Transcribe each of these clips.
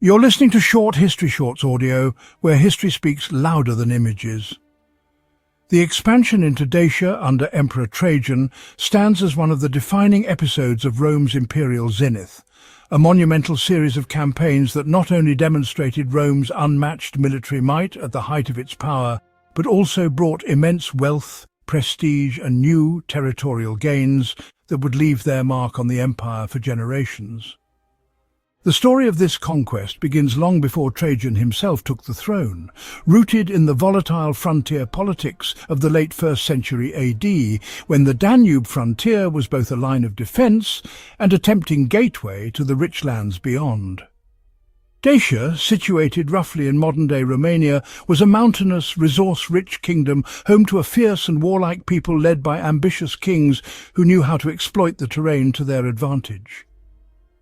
You're listening to Short History Shorts audio, where history speaks louder than images. The expansion into Dacia under Emperor Trajan stands as one of the defining episodes of Rome's imperial zenith, a monumental series of campaigns that not only demonstrated Rome's unmatched military might at the height of its power, but also brought immense wealth, prestige, and new territorial gains that would leave their mark on the empire for generations. The story of this conquest begins long before Trajan himself took the throne, rooted in the volatile frontier politics of the late 1st century AD, when the Danube frontier was both a line of defence and a tempting gateway to the rich lands beyond. Dacia, situated roughly in modern-day Romania, was a mountainous, resource-rich kingdom home to a fierce and warlike people led by ambitious kings who knew how to exploit the terrain to their advantage.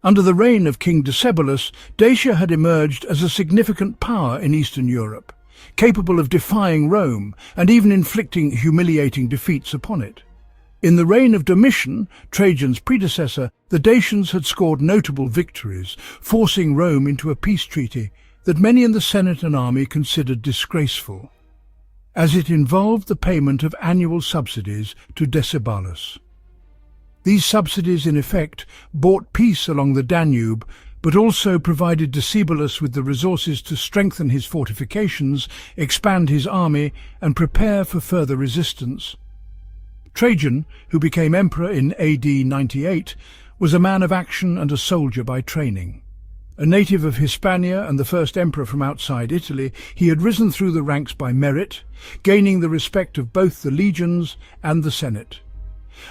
Under the reign of King Decebalus, Dacia had emerged as a significant power in Eastern Europe, capable of defying Rome and even inflicting humiliating defeats upon it. In the reign of Domitian, Trajan's predecessor, the Dacians had scored notable victories, forcing Rome into a peace treaty that many in the Senate and army considered disgraceful, as it involved the payment of annual subsidies to Decebalus. These subsidies, in effect, bought peace along the Danube, but also provided Decebalus with the resources to strengthen his fortifications, expand his army, and prepare for further resistance. Trajan, who became emperor in AD 98, was a man of action and a soldier by training. A native of Hispania and the first emperor from outside Italy, he had risen through the ranks by merit, gaining the respect of both the legions and the Senate.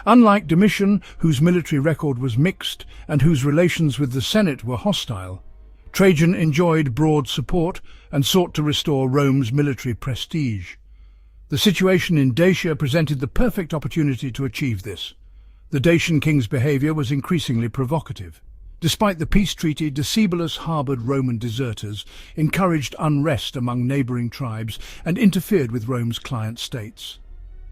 Unlike Domitian, whose military record was mixed and whose relations with the Senate were hostile, Trajan enjoyed broad support and sought to restore Rome's military prestige. The situation in Dacia presented the perfect opportunity to achieve this. The Dacian king's behaviour was increasingly provocative. Despite the peace treaty, Decebalus harboured Roman deserters, encouraged unrest among neighbouring tribes, and interfered with Rome's client states.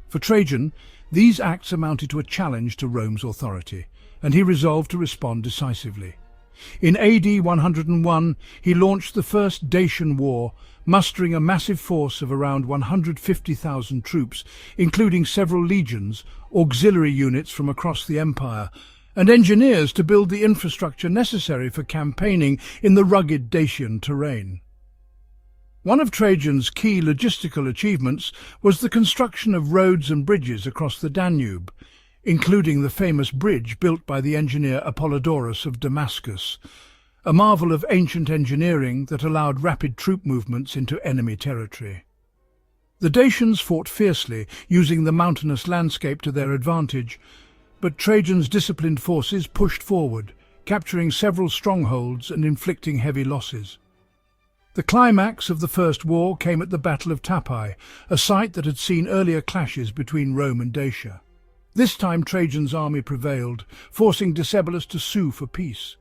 For Trajan, these acts amounted to a challenge to Rome's authority, and he resolved to respond decisively. In AD 101, he launched the First Dacian War, mustering a massive force of around 150,000 troops, including several legions, auxiliary units from across the empire, and engineers to build the infrastructure necessary for campaigning in the rugged Dacian terrain. One of Trajan's key logistical achievements was the construction of roads and bridges across the Danube, including the famous bridge built by the engineer Apollodorus of Damascus, a marvel of ancient engineering that allowed rapid troop movements into enemy territory. The Dacians fought fiercely, using the mountainous landscape to their advantage, but Trajan's disciplined forces pushed forward, capturing several strongholds and inflicting heavy losses. The climax of the First War came at the Battle of Tapai, a site that had seen earlier clashes between Rome and Dacia. This time Trajan's army prevailed, forcing Decebalus to sue for peace.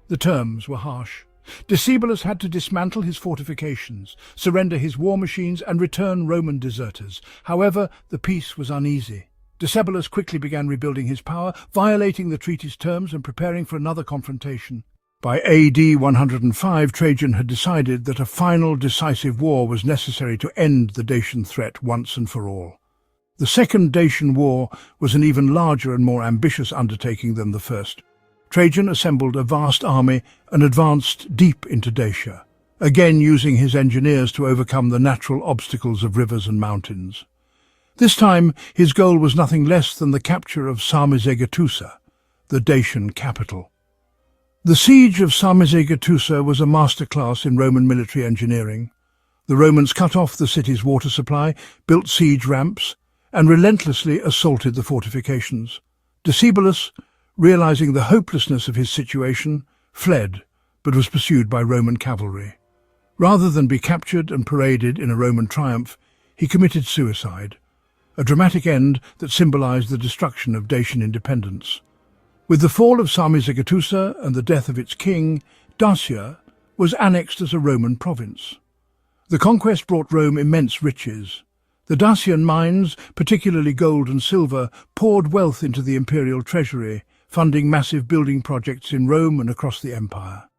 The terms were harsh. Decebalus had to dismantle his fortifications, surrender his war machines, and return Roman deserters. However, the peace was uneasy. Decebalus quickly began rebuilding his power, violating the treaty's terms and preparing for another confrontation. By AD 105, Trajan had decided that a final decisive war was necessary to end the Dacian threat once and for all. The Second Dacian War was an even larger and more ambitious undertaking than the first. Trajan assembled a vast army and advanced deep into Dacia, again using his engineers to overcome the natural obstacles of rivers and mountains. This time, his goal was nothing less than the capture of Sarmizegetusa, the Dacian capital. The siege of Sarmizegetusa was a masterclass in Roman military engineering. The Romans cut off the city's water supply, built siege ramps, and relentlessly assaulted the fortifications. Decebalus, realizing the hopelessness of his situation, fled, but was pursued by Roman cavalry. Rather than be captured and paraded in a Roman triumph, he committed suicide, a dramatic end that symbolized the destruction of Dacian independence. With the fall of Sarmizegetusa and the death of its king, Dacia was annexed as a Roman province. The conquest brought Rome immense riches. The Dacian mines, particularly gold and silver, poured wealth into the imperial treasury, funding massive building projects in Rome and across the empire.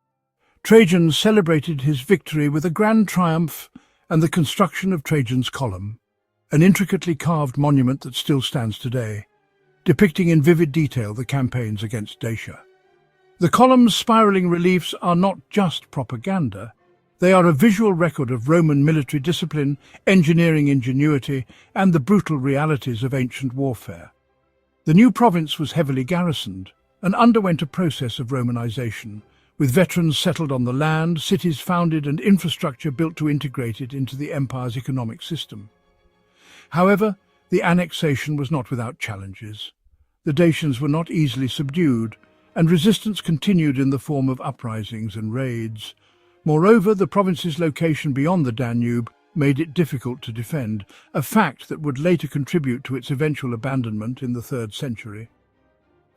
Trajan celebrated his victory with a grand triumph and the construction of Trajan's Column, an intricately carved monument that still stands today, depicting in vivid detail the campaigns against Dacia. The column's spiraling reliefs are not just propaganda. They are a visual record of Roman military discipline, engineering ingenuity, and the brutal realities of ancient warfare. The new province was heavily garrisoned and underwent a process of Romanization, with veterans settled on the land, cities founded, and infrastructure built to integrate it into the empire's economic system. However, the annexation was not without challenges. The Dacians were not easily subdued, and resistance continued in the form of uprisings and raids. Moreover, the province's location beyond the Danube made it difficult to defend, a fact that would later contribute to its eventual abandonment in the 3rd century.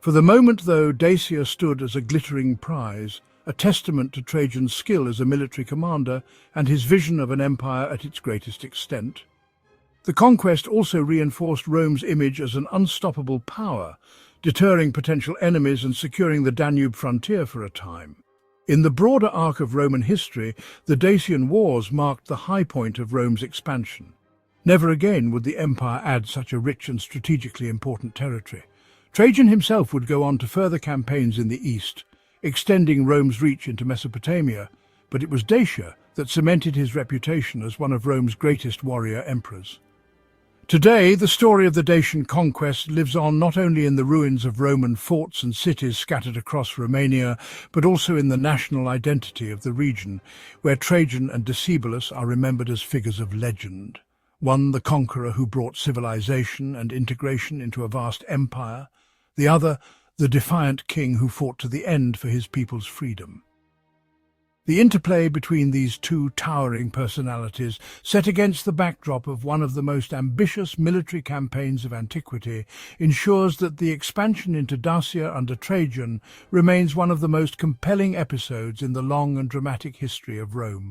For the moment, though, Dacia stood as a glittering prize, a testament to Trajan's skill as a military commander and his vision of an empire at its greatest extent. The conquest also reinforced Rome's image as an unstoppable power, deterring potential enemies and securing the Danube frontier for a time. In the broader arc of Roman history, the Dacian Wars marked the high point of Rome's expansion. Never again would the empire add such a rich and strategically important territory. Trajan himself would go on to further campaigns in the east, extending Rome's reach into Mesopotamia, but it was Dacia that cemented his reputation as one of Rome's greatest warrior emperors. Today, the story of the Dacian conquest lives on not only in the ruins of Roman forts and cities scattered across Romania, but also in the national identity of the region, where Trajan and Decebalus are remembered as figures of legend. One, the conqueror who brought civilization and integration into a vast empire; the other, the defiant king who fought to the end for his people's freedom. The interplay between these two towering personalities, set against the backdrop of one of the most ambitious military campaigns of antiquity, ensures that the expansion into Dacia under Trajan remains one of the most compelling episodes in the long and dramatic history of Rome.